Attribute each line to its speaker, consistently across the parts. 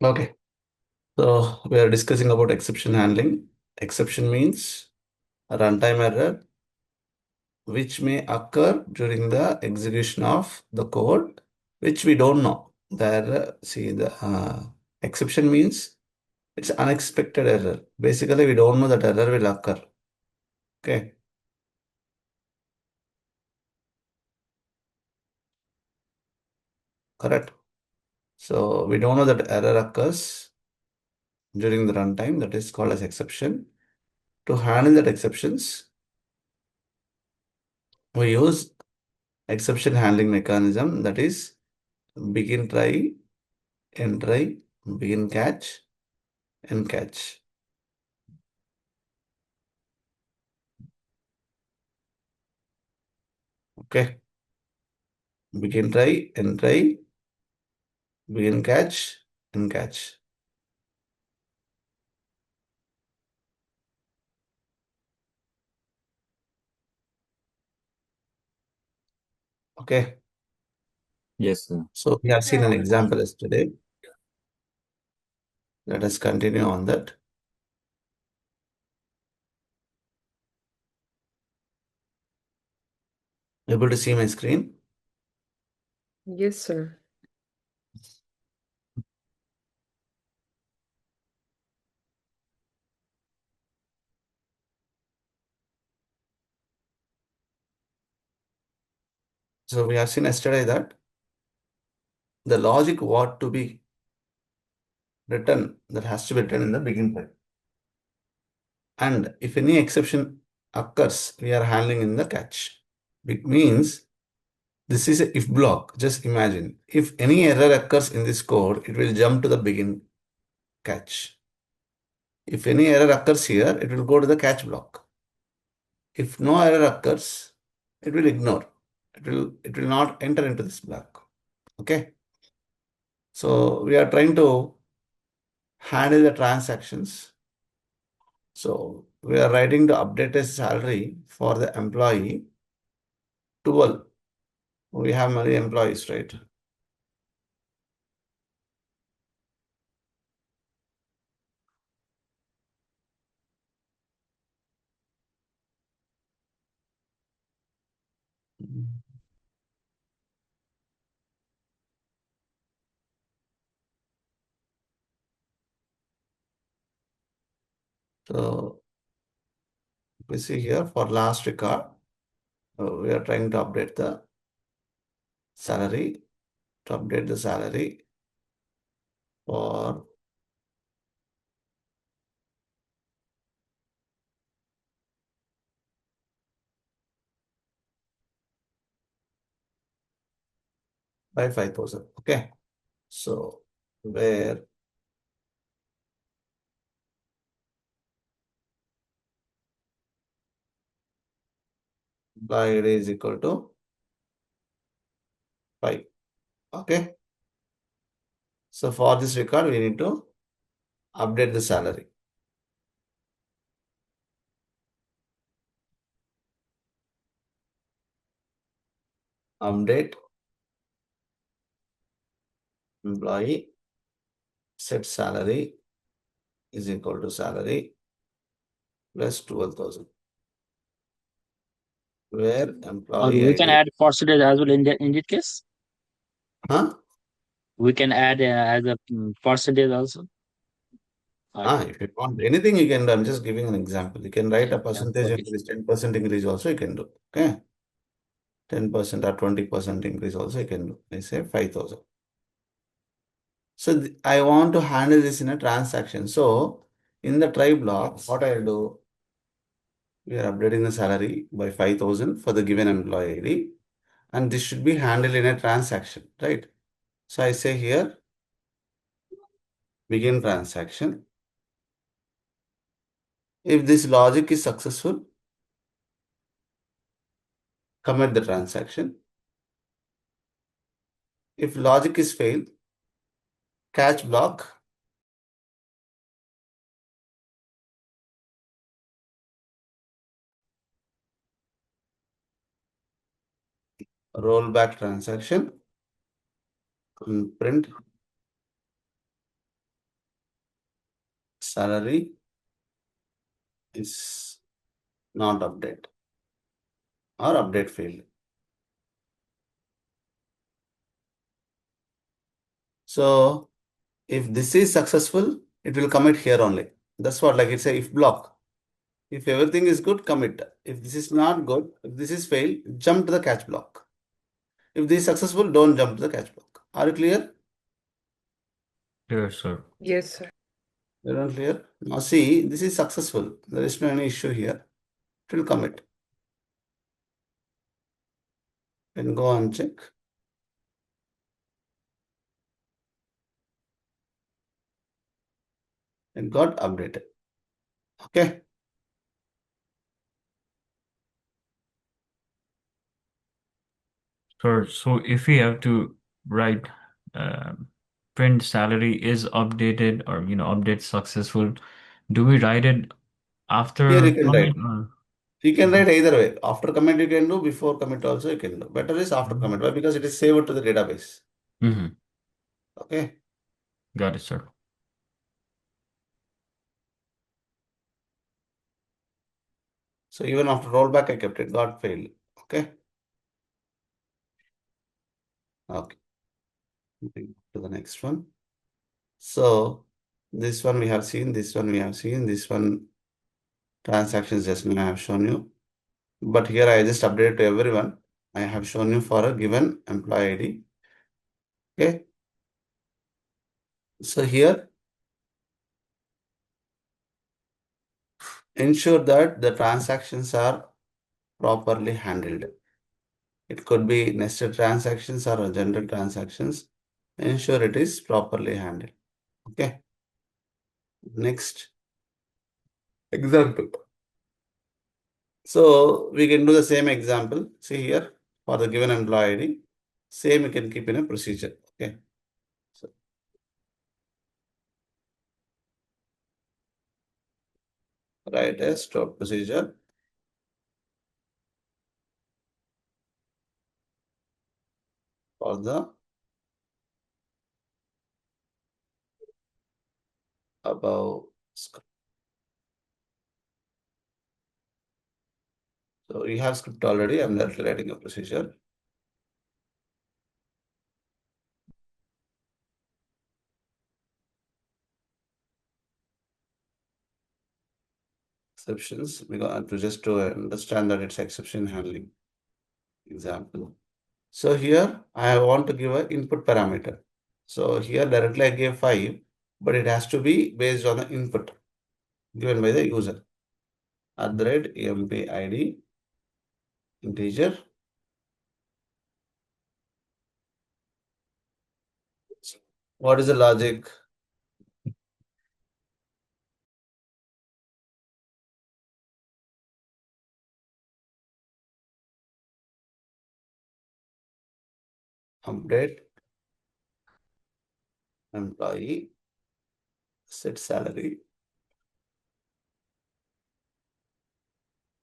Speaker 1: Okay. So we are discussing about exception handling. Exception means a runtime error which may occur during the execution of the code, which we don't know. The error, see the exception means it's unexpected error. Basically, we don't know that error will occur. Okay. Correct. So we don't know that error occurs during the runtime. That is called as exception. To handle that exceptions, we use exception handling mechanism, that is begin try, end try, begin catch, and catch. Okay. Begin try, end try, begin catch, and catch. Okay.
Speaker 2: Yes, sir.
Speaker 1: So we have seen an example yesterday. Let us continue on that. Able to see my screen?
Speaker 3: Yes, sir.
Speaker 1: So we have seen yesterday that the logic what to be written, that has to be written in the begin try. And if any exception occurs, we are handling in the catch. It means this is a if block. Just imagine if any error occurs in this code, it will jump to the begin catch. If any error occurs here, it will go to the catch block. If no error occurs, it will ignore. It will not enter into this block. Okay. So we are trying to handle the transactions. So we are writing to update a salary for the employee 12. We have many employees, right? So we see here for last record, we are trying to update the salary, for by 5,000. Okay. So where by ID is equal to 5. Okay. So for this record, we need to update the salary. Update employee set salary is equal to salary plus 12,000. Where
Speaker 2: Or
Speaker 1: employee
Speaker 2: we can
Speaker 1: ID.
Speaker 2: add percentage as well in that case.
Speaker 1: Huh?
Speaker 2: We can add as a percentage also.
Speaker 1: If you want anything, you can do. I'm just giving an example. You can write a
Speaker 2: Yeah,
Speaker 1: percentage
Speaker 2: okay.
Speaker 1: increase, 10% increase also you can do. Okay. 10% or 20% increase also you can do. I say 5,000. So I want to handle this in a transaction. So in the try block, what I'll do, we are updating the salary by 5,000 for the given employee ID, and this should be handled in a transaction, right? So I say here, begin transaction. If this logic is successful, commit the transaction. If logic is failed, catch block, roll back transaction, and print salary is not update or update failed. So if this is successful, it will commit here only. That's what, like it's a if block. If everything is good, commit. If this is not good, if this is failed, jump to the catch block. If this is successful, don't jump to the catch block. Are you clear?
Speaker 4: Clear, sir.
Speaker 3: Yes, sir.
Speaker 1: Everyone clear? Now see, this is successful. There is no any issue here. It will commit. Then go and check. It got updated. Okay.
Speaker 4: Sir, so if we have to write print salary is updated or update successful, do we write it after
Speaker 1: Here you can write.
Speaker 4: comment or?
Speaker 1: You can write either way. After commit you can do, before commit also you can do. Better is after commit. Why? Because it is saved to the database.
Speaker 4: Mm-hmm.
Speaker 1: Okay.
Speaker 4: Got it, sir.
Speaker 1: So even after rollback I kept it, got failed. Okay. Okay. Moving to the next one. So this one we have seen, this one we have seen, this one transactions just now I have shown you. But here I just updated to everyone. I have shown you for a given employee ID. Okay. So here ensure that the transactions are properly handled. It could be nested transactions or general transactions. Ensure it is properly handled. Okay. Next example. So we can do the same example. See here for the given employee ID. Same we can keep in a procedure. Okay. So write a stored procedure. For the above script. So you have script already. I'm directly writing a procedure. Exceptions, because to just to understand that it's exception handling example. So here I want to give an input parameter. So here directly I gave 5, but it has to be based on the input given by the user. @empid integer. What is the logic? Update employee set salary.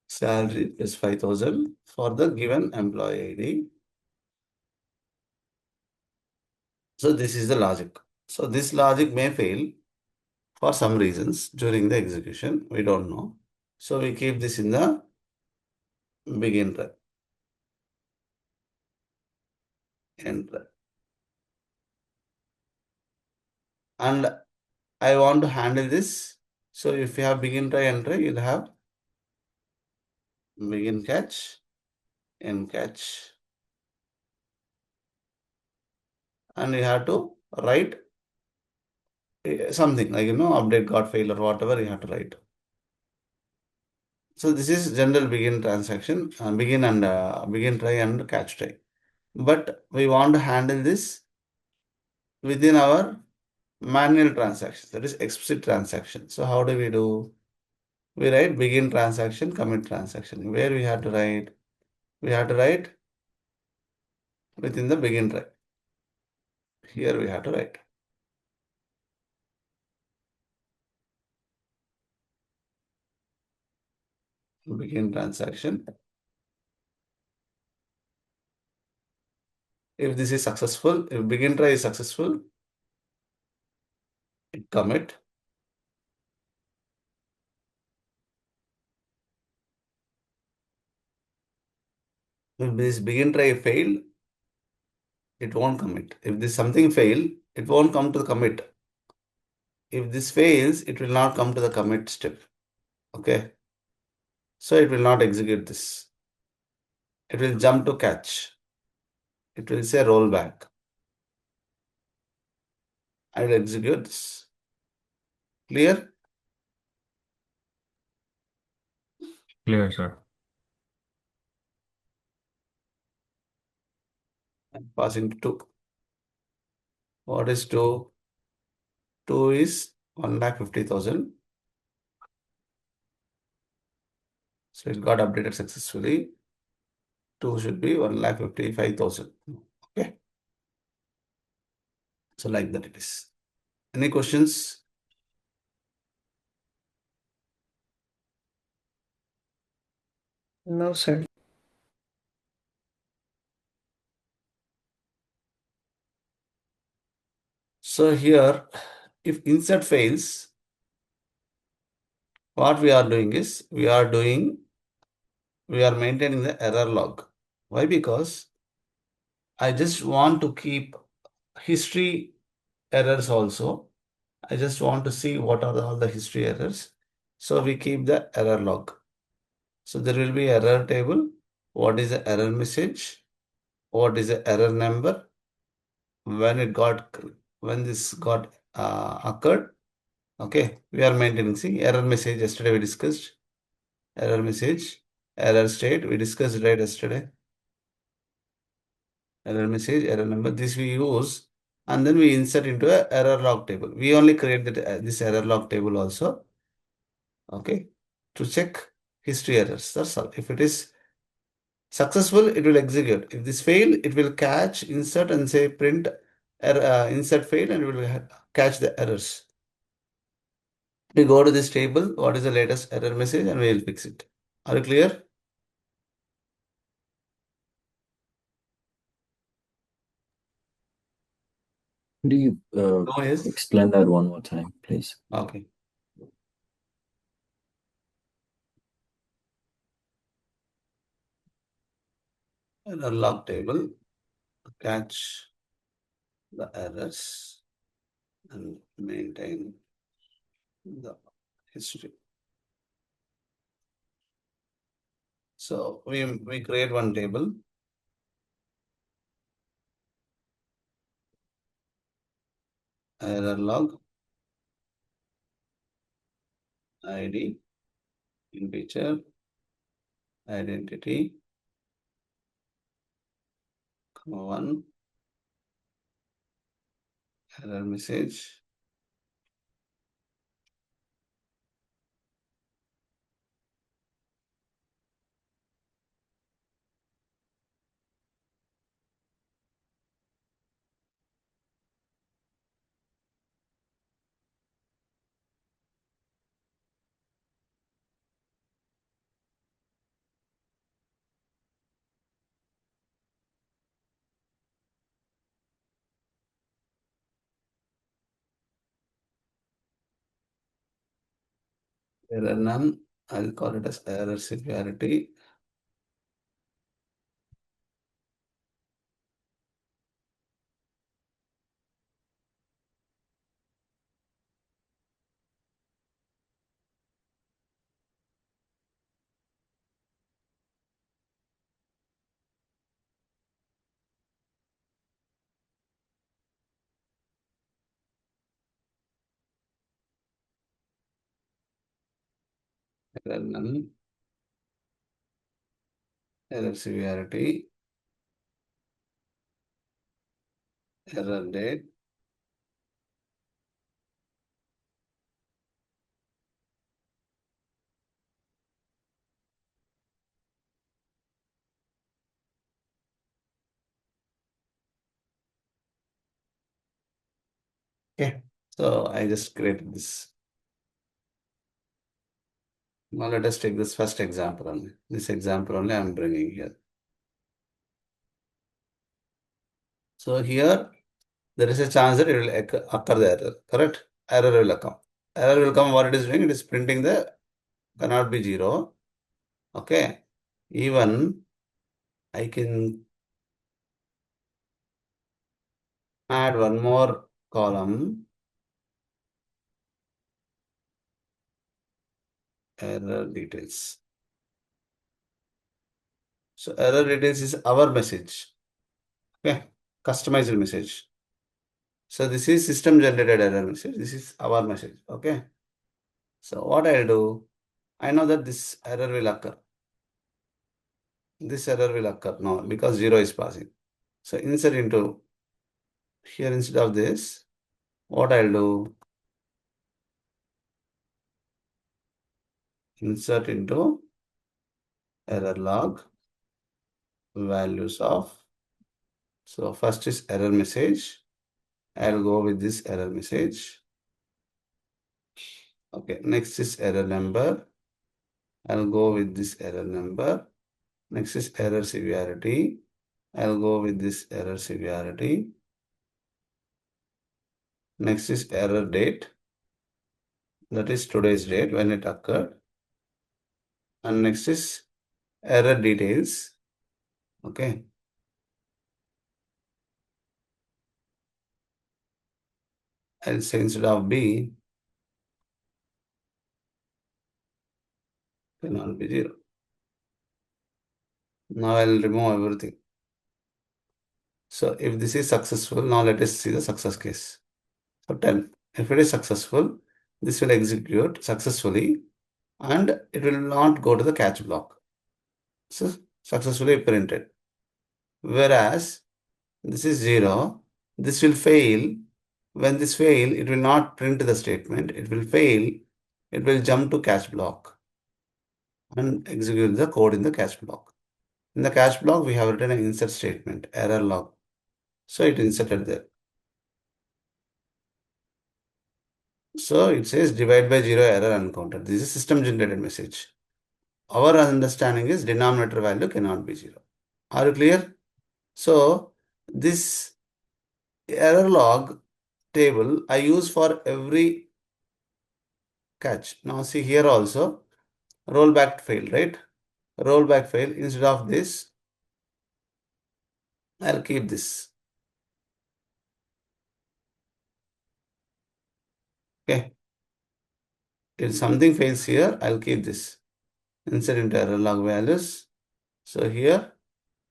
Speaker 1: Salary is 5,000 for the given employee ID. So this is the logic. So this logic may fail for some reasons during the execution. We don't know. So we keep this in the begin try. End try. And I want to handle this. So if you have begin try, end try, you'll have begin catch, end catch. And you have to write something like, update got failed or whatever you have to write. So this is general begin transaction, begin try and catch try. But we want to handle this within our manual transaction, that is explicit transaction. So how do we do? We write begin transaction, commit transaction. Where we have to write? We have to write within the begin try. Here we have to write. Begin transaction. If this is successful, if begin try is successful, commit. If this begin try failed, it won't commit. If this something fail, it won't come to the commit. If this fails, it will not come to the commit step. Okay. So it will not execute this. It will jump to catch. It will say rollback. I will execute this. Clear?
Speaker 4: Clear, sir.
Speaker 1: I'm passing to 2. What is 2? 2 is 1,50,000. So it got updated successfully. 2 should be 1,55,000. Okay. So like that it is. Any questions?
Speaker 3: No, sir.
Speaker 1: So here, if insert fails, what we are doing is we are maintaining the error log. Why? Because I just want to keep history errors also. I just want to see what are all the history errors. So we keep the error log. So there will be error table. What is the error message? What is the error number? When this got occurred. Okay, we are maintaining. See, error message yesterday we discussed. Error message, error state we discussed right yesterday. Error message, error number. This we use and then we insert into a error log table. We only create this error log table also. Okay, to check history errors. That's all. If it is successful, it will execute. If this fail, it will catch, insert, and say print insert fail, and it will catch the errors. We go to this table. What is the latest error message, and we will fix it. Are you clear?
Speaker 5: Could you
Speaker 1: No, yes.
Speaker 5: explain that one more time, please?
Speaker 1: Okay. Error log table, catch the errors and maintain the history. So we create one table. Error log, ID, integer, identity, 1, error message, error none. I'll call it as error severity. Error none, error severity, error date, okay. So I just created this. Now let us take this first example only. This example only I'm bringing here. So here there is a chance that it will occur the error, correct? Error will come. Error will come. What it is doing? It is printing the cannot be 0. Okay. Even I can add one more column, error details. So error details is our message. Okay, customized message. So this is system generated error message. This is our message. Okay. So what I'll do, I know that this error will occur. This error will occur now because 0 is passing. So insert into here instead of this, what I'll do, insert into error log values of. So first is error message. I'll go with this error message. Okay, next is error number. I'll go with this error number. Next is error severity. I'll go with this error severity. Next is error date. That is today's date when it occurred. And next is error details. Okay. I'll say instead of B, cannot be 0. Now I'll remove everything. So if this is successful, now let us see the success case. So 10. If it is successful, this will execute successfully and it will not go to the catch block. So successfully printed. Whereas this is 0, this will fail. When this fail, it will not print the statement. It will fail. It will jump to catch block and execute the code in the catch block. In the catch block, we have written an insert statement, error log. So it inserted there. So it says divide by 0 error uncounted. This is system generated message. Our understanding is denominator value cannot be 0. Are you clear? So this error log table I use for every catch. Now see here also rollback fail, right? Rollback fail. Instead of this, I'll keep this. Okay. If something fails here, I'll keep this. Insert into error log values. So here,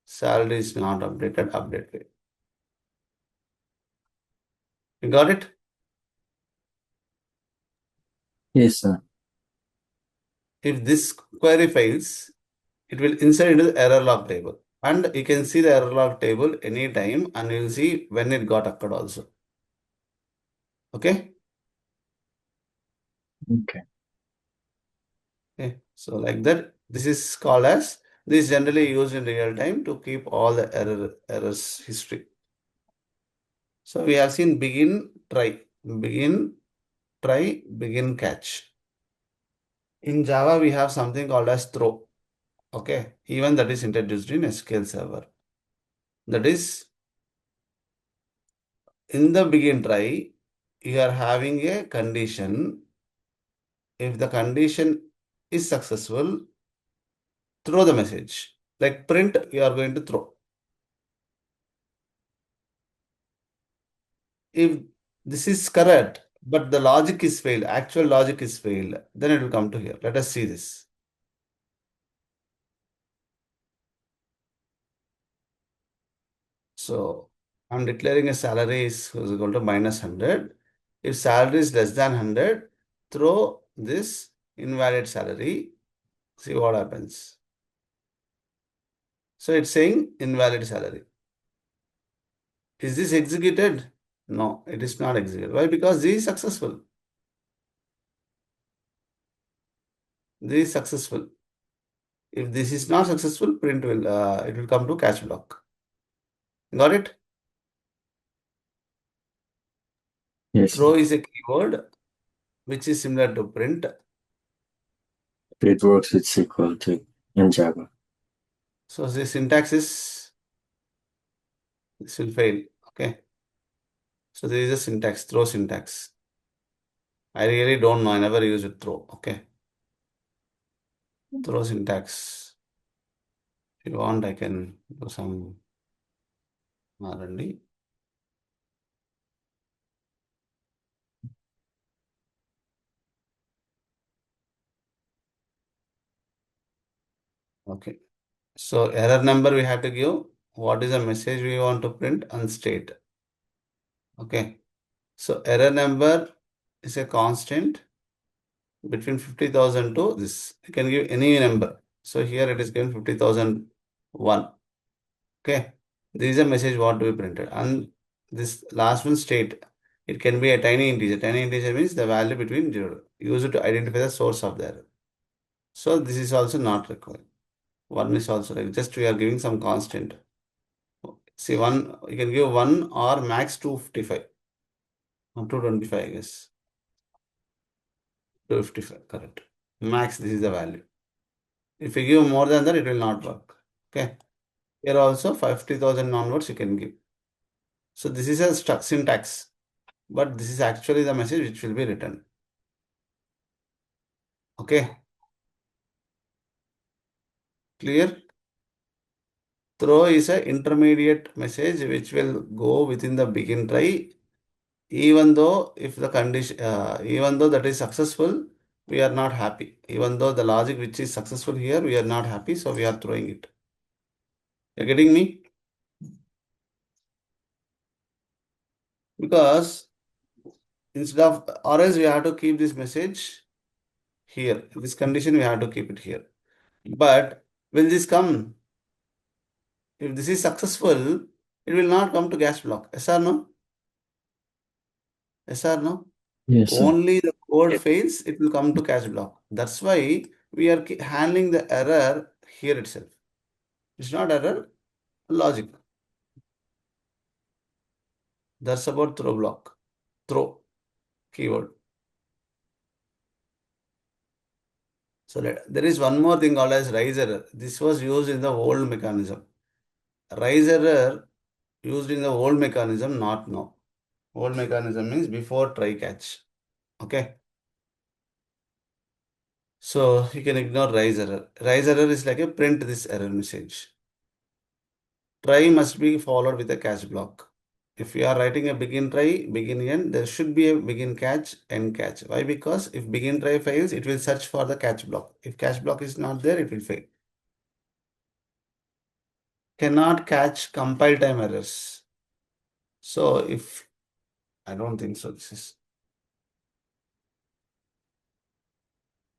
Speaker 1: salary is not updated, update fail. You got it?
Speaker 5: Yes, sir.
Speaker 1: If this query fails, it will insert into the error log table. And you can see the error log table anytime and you'll see when it got occurred also. Okay?
Speaker 5: Okay.
Speaker 1: Okay. So like that, this is called as, this is generally used in real time to keep all the errors history. So we have seen begin, try, begin, try, begin, catch. In Java, we have something called as throw. Okay. Even that is introduced in SQL Server. That is, in the begin try, you are having a condition. If the condition is successful, throw the message. Like print, you are going to throw. If this is correct, but the logic is failed, actual logic is failed, then it will come to here. Let us see this. So I'm declaring a salary is equal to minus 100. If salary is less than 100, throw this invalid salary. See what happens. So it's saying invalid salary. Is this executed? No, it is not executed. Why? Because this is successful. This is successful. If this is not successful, print will it will come to catch block. Got it?
Speaker 5: Yes,
Speaker 1: Throw
Speaker 5: sir.
Speaker 1: is a keyword which is similar to print.
Speaker 5: It works with SQL too in Java.
Speaker 1: So the syntax is, this will fail. Okay. So there is a syntax, throw syntax. I really don't know. I never use it throw. Okay. Throw syntax. you want, I can do some R&D. Okay. So error number we have to give. What is the message we want to print and state. Okay. So error number is a constant between 50,000 to this. You can give any number. So here it is given 50,001. Okay. This is a message what to be printed. And this last one state. It can be a tiny integer. Tiny integer means the value between 0. Use it to identify the source of the error. So this is also not required. One is also like just we are giving some constant. See, one you can give 1 or max 255. Up to 25, I guess. 255, correct. Max, this is the value. If you give more than that, it will not work. Okay. Here also 50,000 onwards you can give. So this is a syntax, but this is actually the message which will be written. Okay. Clear? Throw is an intermediate message which will go within the begin try. Even though if the condition, even though that is successful, we are not happy. Even though the logic which is successful here, we are not happy, so we are throwing it. You're getting me? Because instead of, or else we have to keep this message here. This condition we have to keep it here. But will this come? If this is successful, it will not come to gas block. Yes or no? Yes or no?
Speaker 5: Yes, sir.
Speaker 1: Only the code fails, it will come to cache block. That's why we are handling the error here itself. It's not error, logic. That's about throw block. Throw keyword. So there is one more thing called as rise error. This was used in the old mechanism. Rise error used in the old mechanism, not now. Old mechanism means before try catch. Okay. So you can ignore rise error. Rise error is like a print this error message. Try must be followed with a catch block. If you are writing a begin try, begin end, there should be a begin catch, end catch. Why? Because if begin try fails, it will search for the catch block. If catch block is not there, it will fail. Cannot catch compile time errors. So if, I don't think so, this is.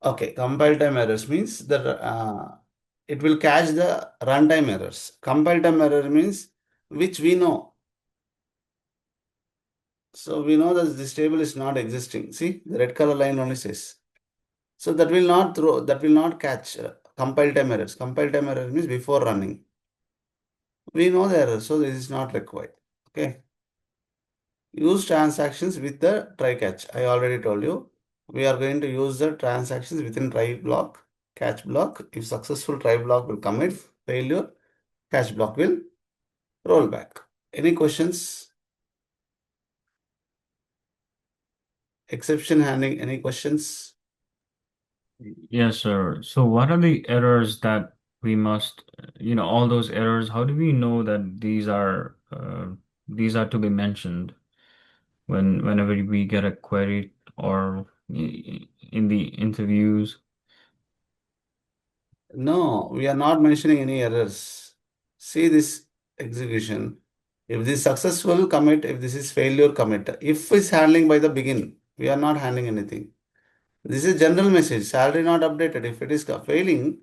Speaker 1: Okay, compile time errors means that it will catch the runtime errors. Compile time error means which we know. So we know that this table is not existing. See, the red color line only says. So that will not throw, that will not catch compile time errors. Compile time error means before running. We know the error, so this is not required. Okay. Use transactions with the try catch. I already told you. We are going to use the transactions within try block, catch block. If successful, try block will commit. Failure, catch block will roll back. Any questions? Exception handling, any questions?
Speaker 4: Yes, sir. So what are the errors that we must, all those errors, how do we know that these are to be mentioned whenever we get a query or in the interviews?
Speaker 1: No, we are not mentioning any errors. See this execution. If this is successful, commit. If this is failure, commit. If is handling by the begin, we are not handling anything. This is general message, salary not updated. If it is failing,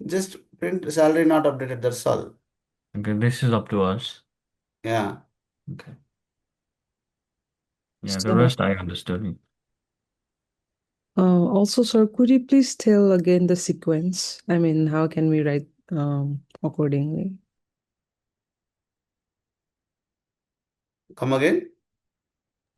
Speaker 1: just print salary not updated, that's all.
Speaker 4: Okay, this is up to us.
Speaker 1: Yeah.
Speaker 4: Okay. Yeah, the
Speaker 3: So,
Speaker 4: rest I understood.
Speaker 3: also, sir, could you please tell again the sequence? I mean, how can we write accordingly?
Speaker 1: Come again?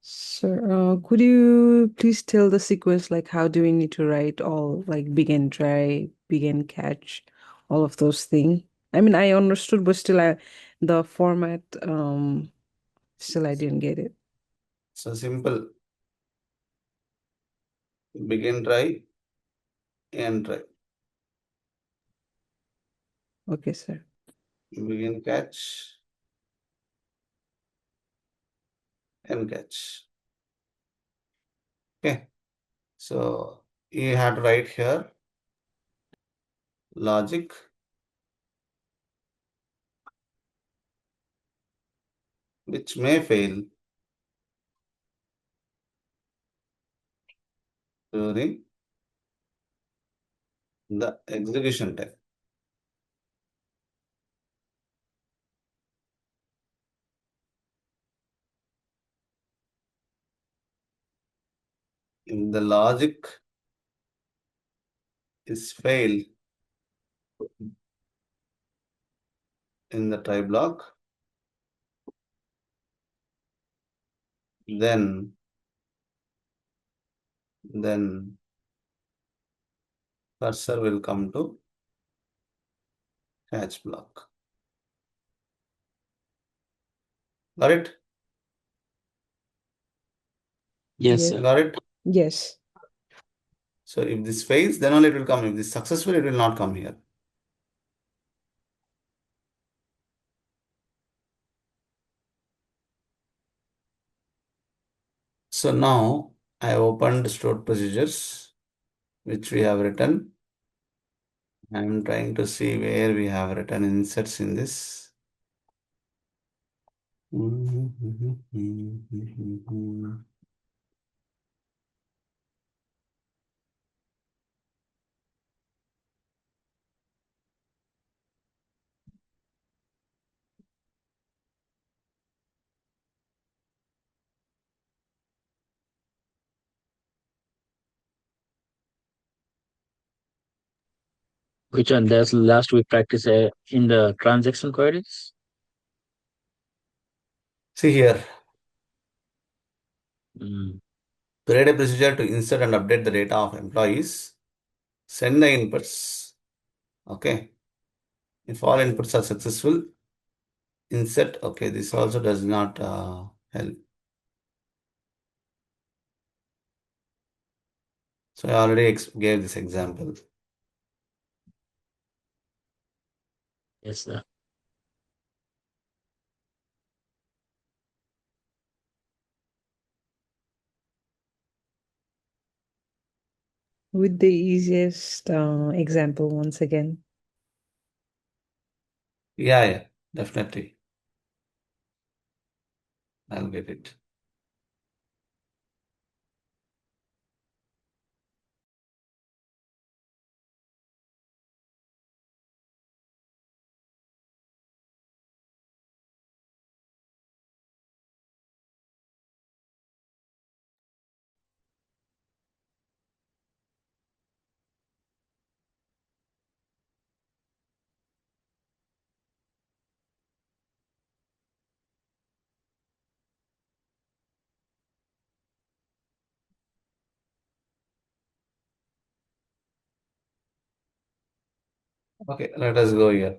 Speaker 3: Sir, could you please tell the sequence, like how do we need to write all, like begin, try, begin, catch, all of those things? I mean, I understood, but still, the format, still I didn't get it.
Speaker 1: So simple. Begin try, end try.
Speaker 3: Okay, sir.
Speaker 1: begin catch, end catch. Okay, so you have to write here logic which may fail during the execution time. If the logic is failed in the try block, then cursor will come to catch block. Got it?
Speaker 2: Yes,
Speaker 3: Yes.
Speaker 2: sir.
Speaker 1: Got it?
Speaker 3: Yes.
Speaker 1: So if this fails, then only it will come. If this is successful, it will not come here. So now I opened stored procedures, which we have written. I am trying to see where we have written inserts in this.
Speaker 2: Which one? That's last we practiced in the transaction queries.
Speaker 1: See here,
Speaker 2: Mm.
Speaker 1: create a procedure to insert and update the data of employees. Send the inputs. Okay. If all inputs are successful, insert. Okay, this also does not help. So I already gave this example.
Speaker 2: Yes, sir.
Speaker 3: With the easiest example once again.
Speaker 1: Yeah, definitely. I'll get it. Okay, let us go here.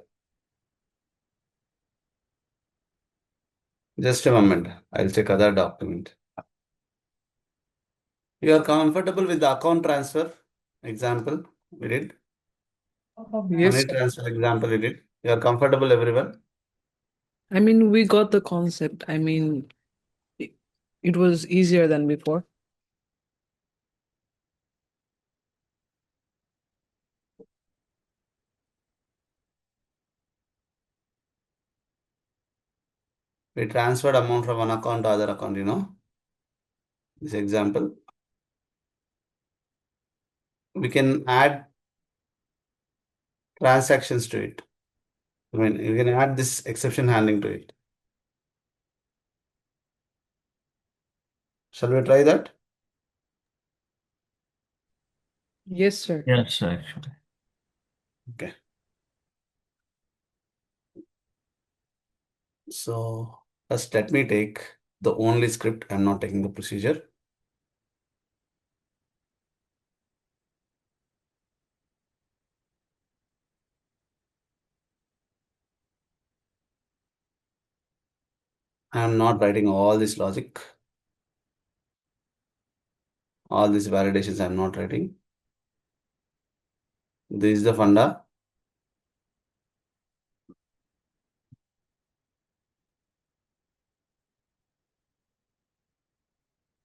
Speaker 1: Just a moment. I'll check other document. You are comfortable with the account transfer example we did?
Speaker 3: Yes.
Speaker 1: Money transfer example we did. You are comfortable, everyone?
Speaker 3: I mean, we got the concept. I mean, it was easier than before.
Speaker 1: We transferred amount from one account to other account, this example. We can add transactions to it. I mean, you can add this exception handling to it. Shall we try that?
Speaker 3: Yes, sir.
Speaker 4: Yes, actually.
Speaker 1: Okay. So first let me take the only script. I'm not taking the procedure. I'm not writing all this logic. All these validations I'm not writing. This is the funda.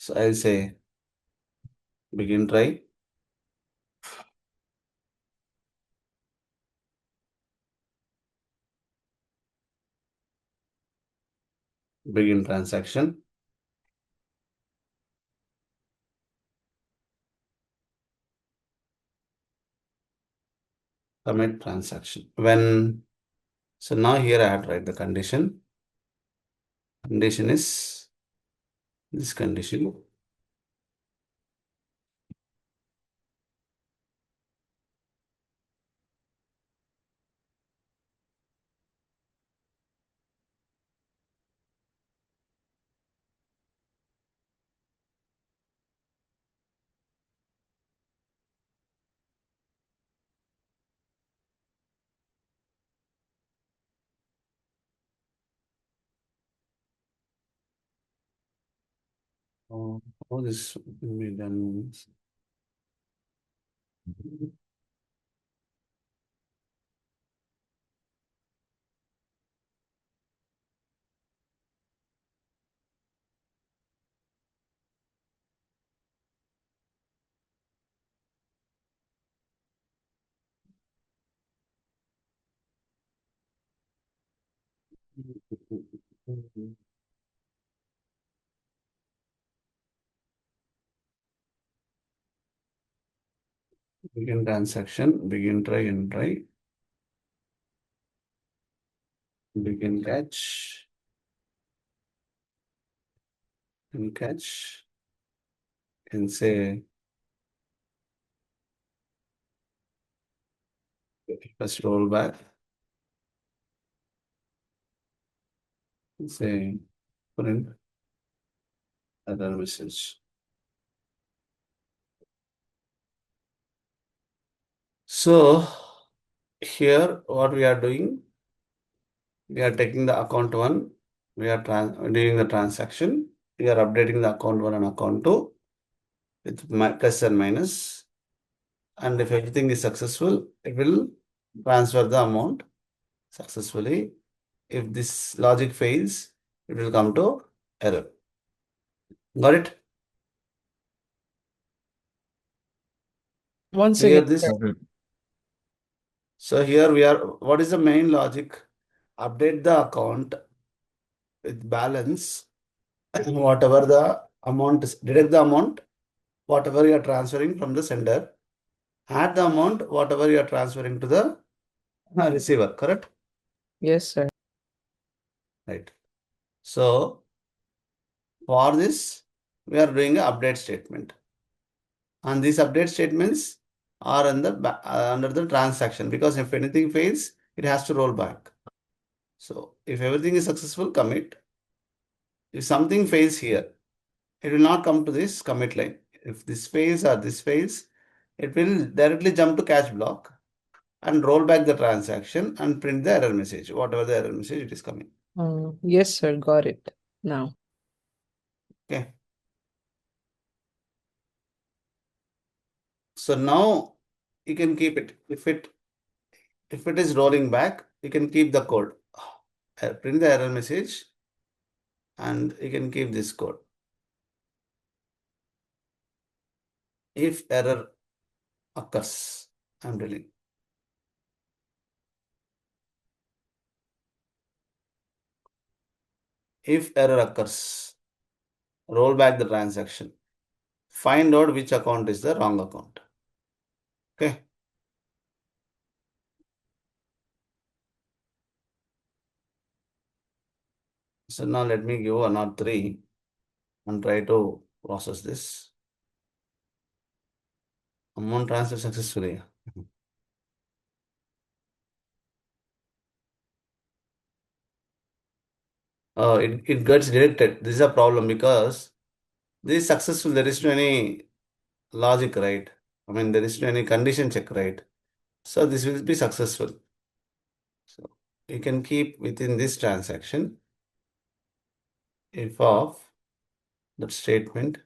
Speaker 1: So I'll say begin try. Begin transaction. Commit transaction. So now here I have to write the condition. Condition is this condition. How this will be done? Begin transaction, begin try and try, begin catch and catch, and say first roll back, say print error message. So here what we are doing, we are taking the account one, we are doing the transaction, we are updating the account one and account two with plus and minus, and if everything is successful, it will transfer the amount successfully. If this logic fails, it will come to error. Got it?
Speaker 3: Once
Speaker 1: Clear
Speaker 3: again,
Speaker 1: this?
Speaker 3: sir.
Speaker 4: Got it.
Speaker 1: So here we are, what is the main logic? Update the account with balance, whatever the amount is, deduct the amount, whatever you are transferring from the sender, add the amount, whatever you are transferring to the receiver, correct?
Speaker 3: Yes, sir.
Speaker 1: Right. So for this, we are doing an update statement. And these update statements are under the transaction, because if anything fails, it has to roll back. So if everything is successful, commit. If something fails here, it will not come to this commit line. If this fails or this fails, it will directly jump to catch block and roll back the transaction and print the error message, whatever the error message it is coming.
Speaker 3: Yes, sir. Got it now.
Speaker 1: Okay. So now you can keep it. If it is rolling back, you can keep the code. Print the error message and you can keep this code. If error occurs, I'm telling. If error occurs, roll back the transaction. Find out which account is the wrong account. Okay. So now let me give 1 or 3 and try to process this. Amount transfer successfully. It gets directed. This is a problem because this is successful. There is no any logic, right? I mean, there is no any condition check, right? So this will be successful. So you can keep within this transaction if of that statement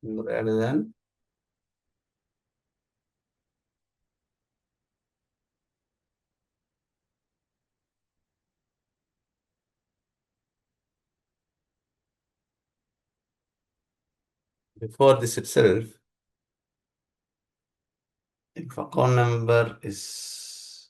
Speaker 1: rather than before this itself, if account number is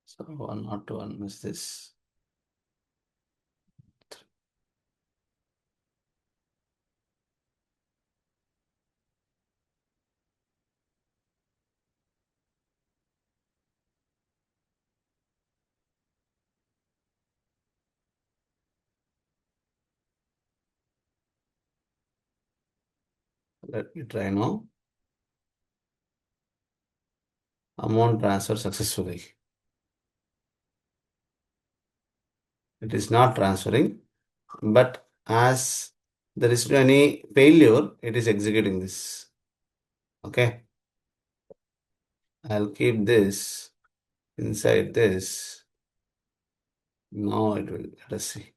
Speaker 1: so 101 is this. Let me try now. Amount transfer successfully. It is not transferring, but as there is no any failure, it is executing this. Okay. I'll keep this inside this. Now it will, let us see.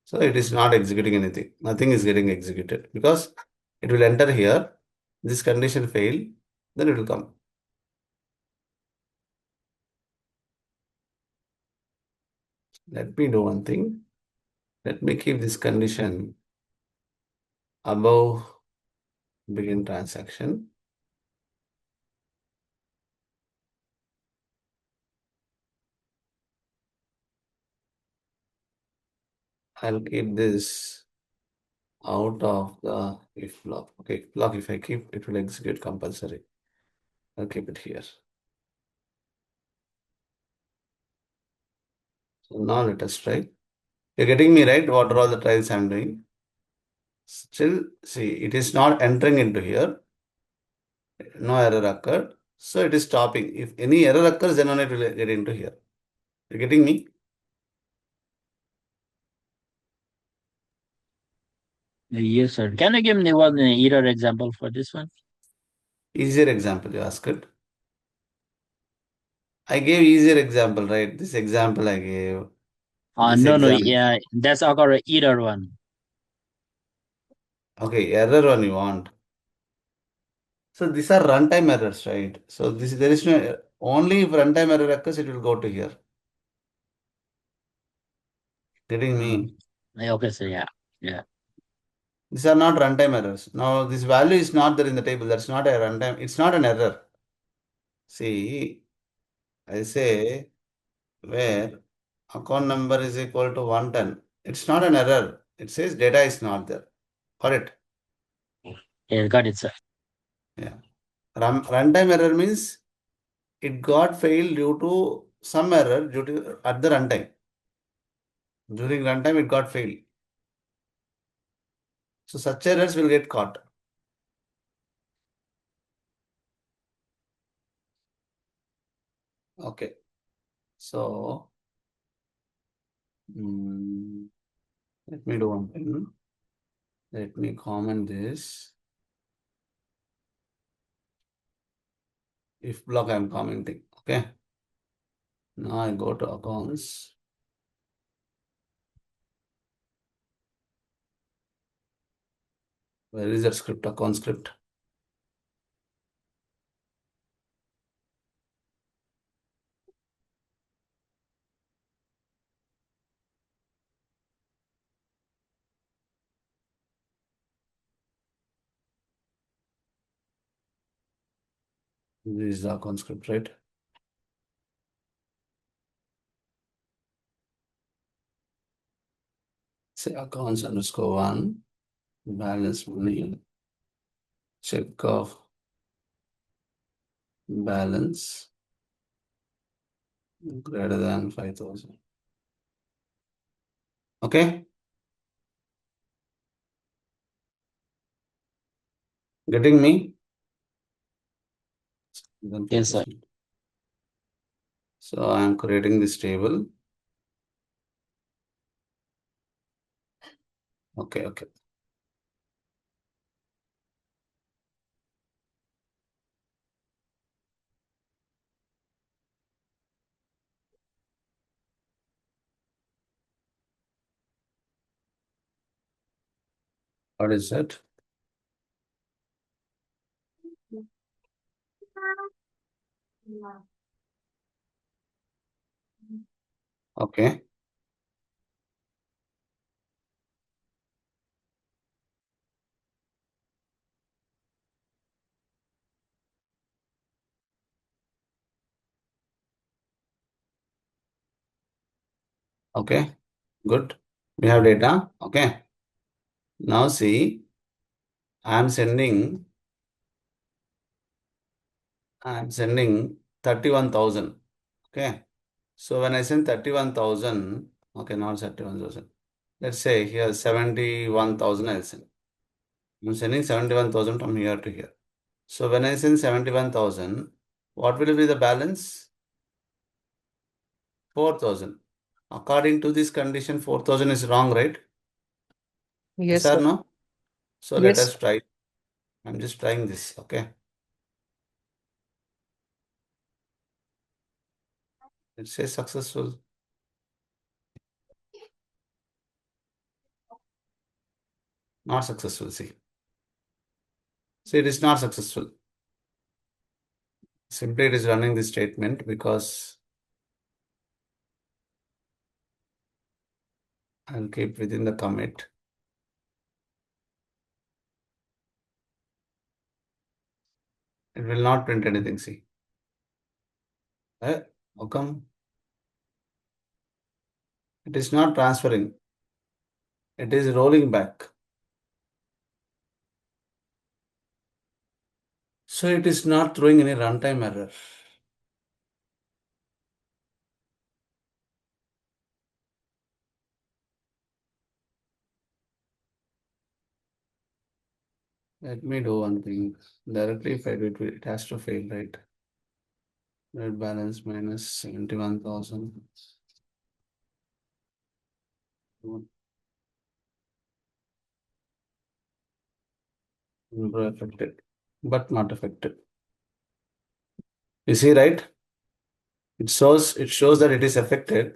Speaker 1: So it is not executing anything. Nothing is getting executed because it will enter here. This condition fail, then it will come. Let me do one thing. Let me keep this condition above begin transaction. I'll keep this out of the if block. Okay, if block if I keep, it will execute compulsory. I'll keep it here. So now let us try. You're getting me right? What are all the trials I'm doing? Still, see, it is not entering into here. No error occurred. So it is stopping. If any error occurs, then only it will get into here. You're getting me?
Speaker 2: Yes, sir. Can you give me one error example for this one?
Speaker 1: Easier example, you asked it. I gave easier example, right? This example I gave. This
Speaker 2: No,
Speaker 1: example.
Speaker 2: yeah, that's our error one.
Speaker 1: Okay, error one you want. So these are runtime errors, right? So this there is no only if runtime error occurs, it will go to here. Getting me?
Speaker 2: Okay, sir. Yeah, yeah.
Speaker 1: These are not runtime errors. Now this value is not there in the table. That's not a runtime. It's not an error. See, I say where account number is equal to 110. It's not an error. It says data is not there. Got it?
Speaker 2: Yeah, got it, sir.
Speaker 1: Yeah. Runtime error means it got failed due to some error due to at the runtime. During runtime, it got failed. So such errors will get caught. Okay. So let me do one thing. Let me comment this. If block I'm commenting. Okay. Now I go to accounts. Where is that script? Account script. This is the account script, right? Say accounts underscore one, balance money, check of balance greater than 5,000. Okay. Getting me? Then
Speaker 2: Yes, sir.
Speaker 1: 5,000. So I am creating this table. Okay, okay. What is that? Okay. Okay. Good. We have data. Okay. Now see, I'm sending 31,000. Okay. So when I send 31,000, okay, not 31,000. Let's say here 71,000 I'll send. I'm sending 71,000 from here to here. So when I send 71,000, what will be the balance? 4,000. According to this condition, 4,000 is wrong, right? Yes
Speaker 3: Yes,
Speaker 1: or
Speaker 3: sir.
Speaker 1: no? So let
Speaker 3: Yes.
Speaker 1: us try. I'm just trying this, okay? It says successful. Not successful, see. See, it is not successful. Simply it is running this statement because I'll keep within the commit. It will not print anything, see. How come? It is not transferring. It is rolling back. So it is not throwing any runtime error. Let me do one thing. Directly if I do it, it has to fail, right? Red balance minus 71,000. Affected, but not affected. You see, right? It shows that it is affected,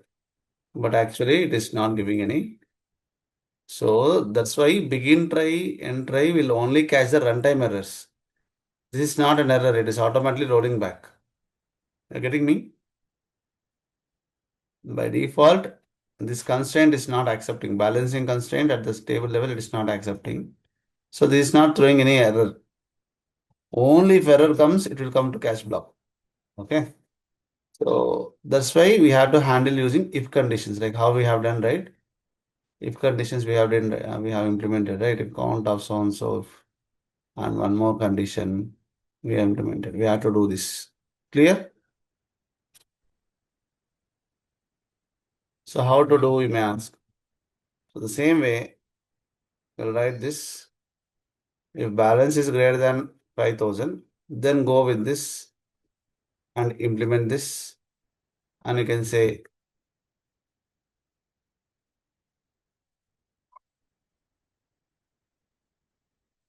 Speaker 1: but actually it is not giving any. So that's why begin try and try will only catch the runtime errors. This is not an error, it is automatically rolling back. You're getting me? By default, this constraint is not accepting. Balancing constraint at this table level, it is not accepting. So this is not throwing any error. Only if error comes, it will come to catch block. Okay. So that's why we have to handle using if conditions, like how we have done, right? If conditions we have implemented, right? If count of so and so, and one more condition we have implemented. We have to do this. Clear? So how to do, you may ask. So the same way, we'll write this. If balance is greater than 5,000, then go with this and implement this. And you can say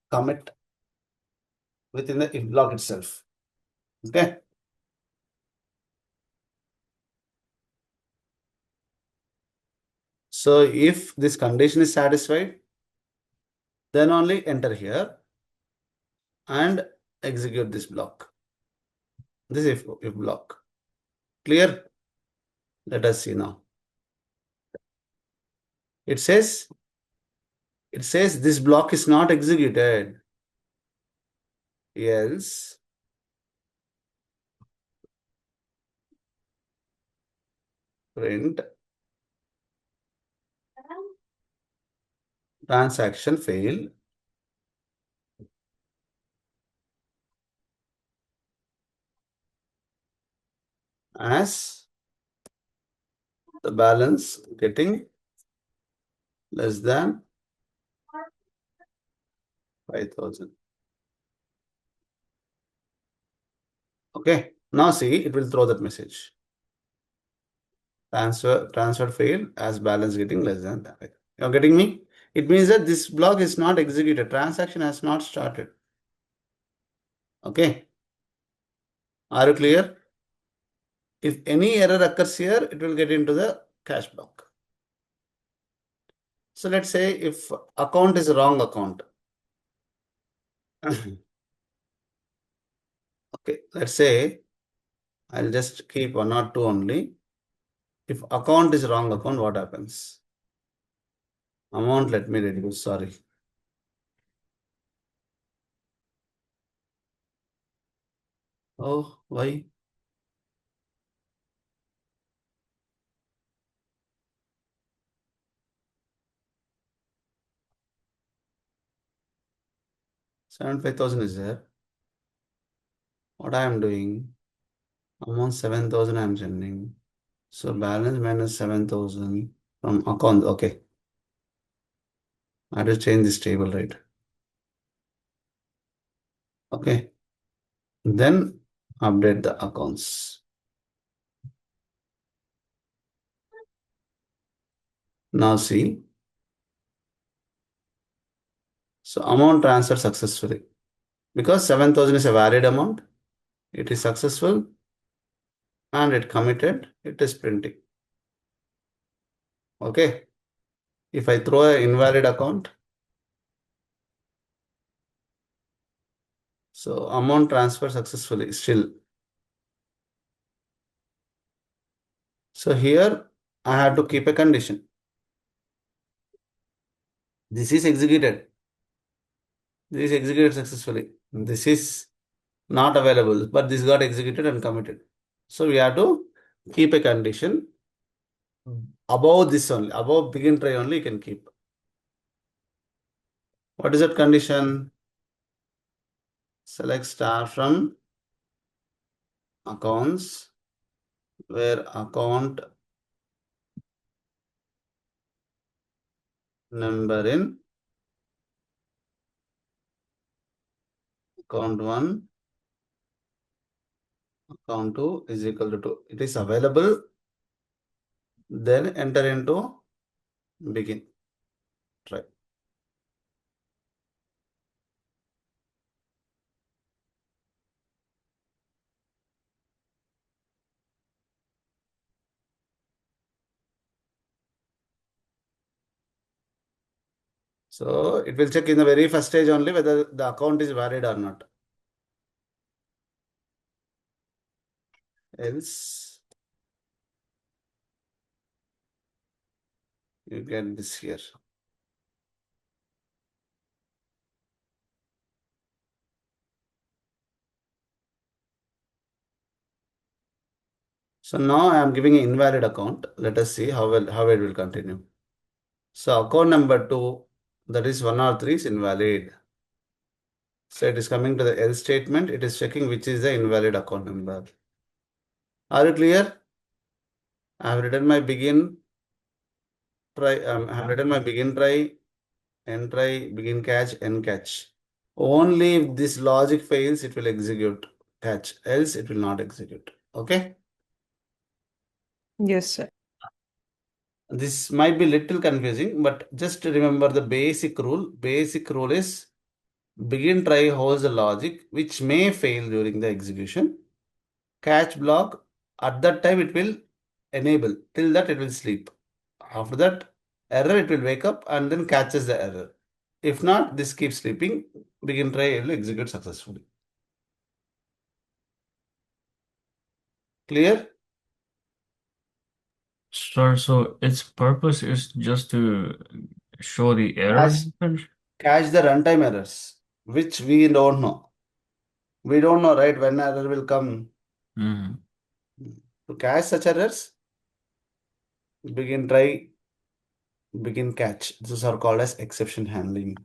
Speaker 1: commit within the if block itself. Okay. So if this condition is satisfied, then only enter here and execute this block. This if block. Clear? Let us see now. It says this block is not executed. Else print transaction failed as the balance getting less than 5,000. Okay. Now see, it will throw that message. Transfer failed as balance getting less than that. You're getting me? It means that this block is not executed. Transaction has not started. Okay. Are you clear? If any error occurs here, it will get into the cache block. So let's say if account is a wrong account. Okay. Okay, let's say I'll just keep one or two only. If account is wrong account, what happens? Amount, let me reduce, sorry. Oh, why? $75,000 is there. What I am doing? Amount 7,000 I am sending. So balance minus 7,000 from account. Okay. I have to change this table, right? Okay. Then update the accounts. Now see. So amount transferred successfully. Because 7,000 is a valid amount, it is successful and it committed, it is printing. Okay. If I throw an invalid account, so amount transfer successfully still. So here I have to keep a condition. This is executed. This is executed successfully. This is not available, but this got executed and committed. So we have to keep a condition above this only, above begin try only you can keep. What is that condition? Select star from accounts where account number in account 1, account 2 is equal to 2. It is available. Then enter into begin try. So it will check in the very first stage only whether the account is valid or not. Else you get this here. So now I am giving an invalid account. Let us see how it will continue. So account number 2, that is 1 or 3 is invalid. So it is coming to the else statement. It is checking which is the invalid account number. Are you clear? I have written my begin try. I have written my begin try, end try, begin catch, end catch. Only if this logic fails, it will execute catch. Else it will not execute. Okay.
Speaker 3: Yes, sir.
Speaker 1: This might be little confusing, but just remember the basic rule. Basic rule is begin try holds the logic which may fail during the execution. Catch block, at that time it will enable. Till that it will sleep. After that error it will wake up and then catches the error. If not, this keeps sleeping. Begin try will execute successfully. Clear?
Speaker 4: Sir, so its purpose is just to show the error
Speaker 1: Catch,
Speaker 4: message?
Speaker 1: catch the runtime errors, which we don't know. We don't know, right, when error will come.
Speaker 4: Mhm.
Speaker 1: To catch such errors, begin try, begin catch. These are called as exception handling.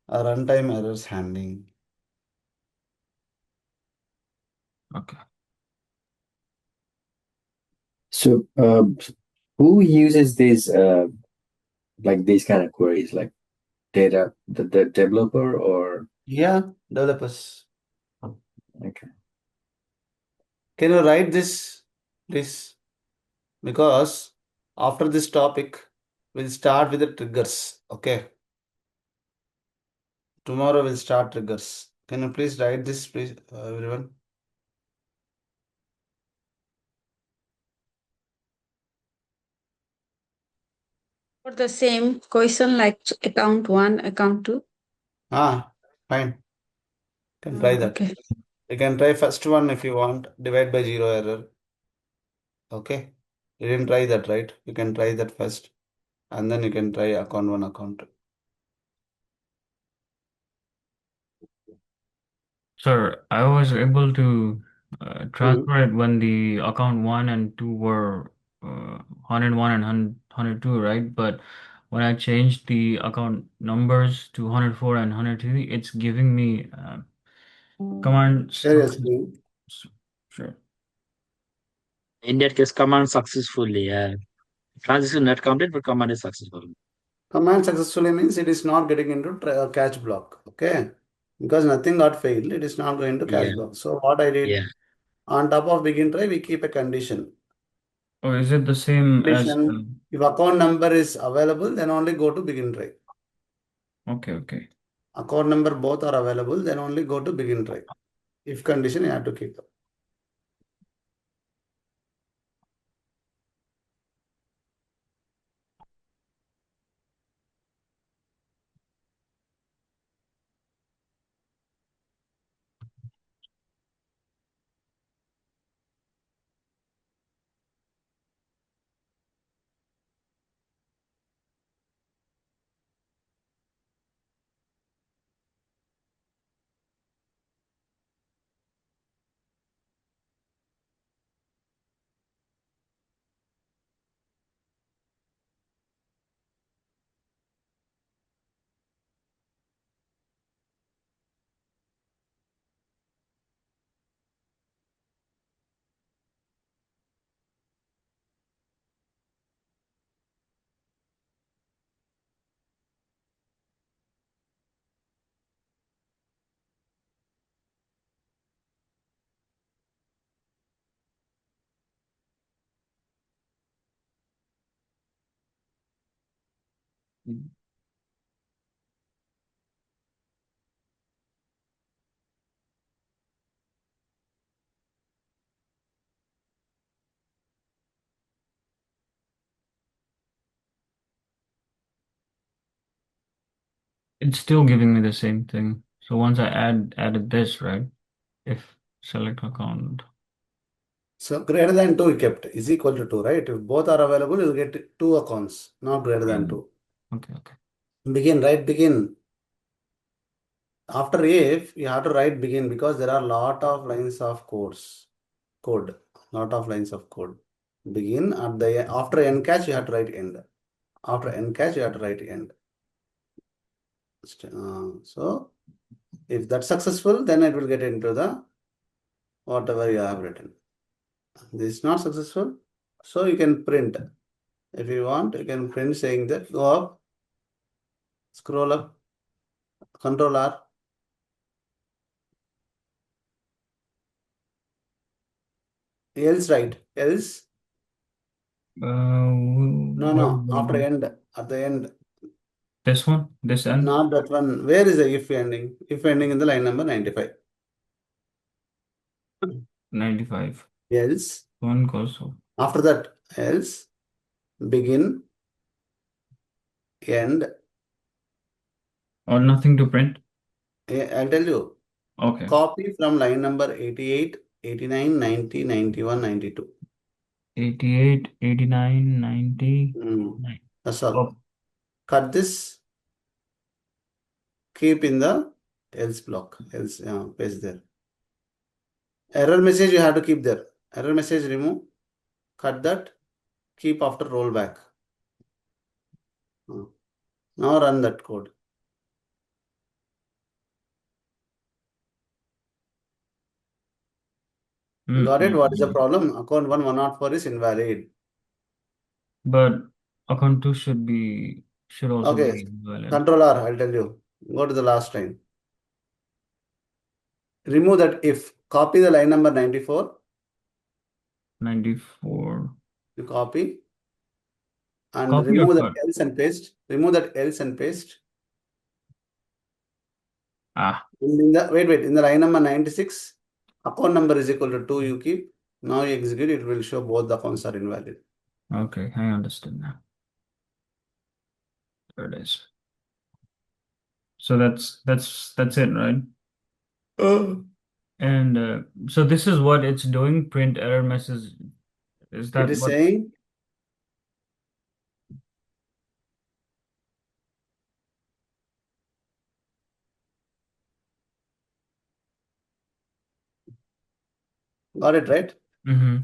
Speaker 1: Runtime errors handling.
Speaker 4: Okay.
Speaker 5: So, who uses these like these kind of queries, like the developer or
Speaker 1: Yeah, developers.
Speaker 5: okay?
Speaker 1: Can you write this, please? Because after this topic, we'll start with the triggers. Okay. Tomorrow we'll start triggers. Can you please write this, please, everyone?
Speaker 6: For the same question like account 1, account 2.
Speaker 1: Ah, fine. Can try that.
Speaker 6: Okay.
Speaker 1: You can try first one if you want, divide by zero error. Okay. You didn't try that, right? You can try that first, and then you can try account one, account two.
Speaker 4: Sir, I was able to transfer it when the account 1 and 2 were 101 and 102, right? But when I changed the account numbers to 104 and 103, it's giving me command.
Speaker 1: Seriously.
Speaker 4: Sure.
Speaker 2: In that case, command successfully. Transaction not complete, but command is successful.
Speaker 1: Command successfully means it is not getting into catch block. Okay. Because nothing got failed, it is not going to catch
Speaker 2: Yeah,
Speaker 1: block. So what I did,
Speaker 2: yeah.
Speaker 1: on top of begin try, we keep a condition.
Speaker 4: Or is it the same as
Speaker 1: Condition, if account number is available, then only go to begin try.
Speaker 4: okay.
Speaker 1: Account number both are available, then only go to begin try. If condition, you have to keep.
Speaker 4: It's still giving me the same thing. So once I added this, right? If select account.
Speaker 1: So greater than 2 we kept is equal to 2, right? If both are available, you'll get 2 accounts, not greater than 2.
Speaker 4: Okay.
Speaker 1: Begin, right? Begin. After if, you have to write begin because there are lot of lines of code, lot of lines of code. Begin at the after end catch, you have to write end. After end catch, you have to write end. So if that's successful, then it will get into the whatever you have written. This is not successful, so you can print. If you want, you can print saying that go up, scroll up, Control R. Else write. Else. No. After end. At the end.
Speaker 4: This one? This end?
Speaker 1: Not that one. Where is the if ending? If ending in the line number 95.
Speaker 4: 95.
Speaker 1: Else.
Speaker 4: One goes up.
Speaker 1: After that, else. Begin. End.
Speaker 4: Or nothing to print?
Speaker 1: I'll tell you.
Speaker 4: Okay.
Speaker 1: Copy from line number 88, 89, 90, 91, 92.
Speaker 4: 88, 89, 90.
Speaker 1: That's all.
Speaker 4: Oh,
Speaker 1: Cut this. Keep in the else block. Else paste there. Error message you have to keep there. Error message remove. Cut that. Keep after rollback. Now run that code. Got it? What is the problem? Account 104 is invalid.
Speaker 4: But account 2 should also
Speaker 1: Okay.
Speaker 4: be valid.
Speaker 1: Control R, I'll tell you. Go to the last line. Remove that if. Copy the line number 94.
Speaker 4: 94.
Speaker 1: You copy. And
Speaker 4: Copy
Speaker 1: remove
Speaker 4: or
Speaker 1: that
Speaker 4: cut?
Speaker 1: else and paste. Remove that else and paste. In the wait. In the line number 96, account number is equal to 2 you keep. Now you execute, it will show both the accounts are invalid.
Speaker 4: Okay, I understood now. There it is. So that's it, right? And so this is what it's doing, print error message. Is
Speaker 1: It
Speaker 4: that
Speaker 1: is
Speaker 4: what?
Speaker 1: saying got it right?
Speaker 4: Mm-hmm.